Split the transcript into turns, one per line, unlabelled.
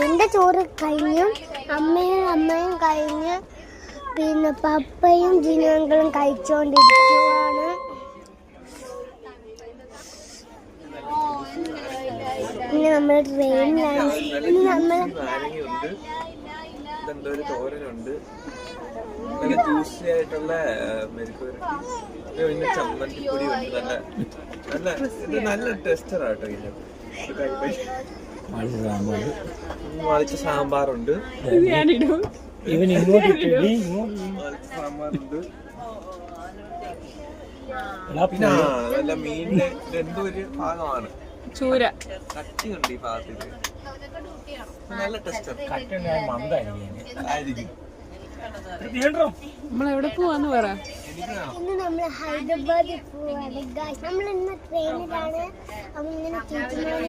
എൻ്റെ ചോറ് കഴിഞ്ഞു, അമ്മയും കഴിഞ്ഞ്, പിന്നെ പപ്പയും ജിനുകളും കഴിച്ചുകൊണ്ടിരിക്കുകയാണ്. പിന്നെ നമ്മൾ ട്രെയിനിലാണ്. ഇനി നമ്മൾ
തോരനുണ്ട്, ജ്യൂസിയായിട്ടുള്ള മെഴുക്കുവരട്ടി, ചമ്മന്തിപ്പൊടി ഉണ്ട്. നല്ല ടെസ്റ്ററാട്ടോ. മറിച്ച സാമ്പാറുണ്ട്, സാമ്പാറുണ്ട്. പിന്നെ നല്ല മീനിന്റെ എന്തോ ഒരു ഭാഗമാണ് ചൂര, കട്ടിയുണ്ട് ഈ ഭാഗത്തേക്ക്. നല്ല ടെസ്റ്റർ ആയിരിക്കും.
നമ്മളെവിടെ പോവാന്ന് പറ.
ഇന്ന് നമ്മൾ ഹൈദരാബാദിൽ പോവാണ്. നമ്മൾ ഇന്ന് ട്രെയിനിലാണ്.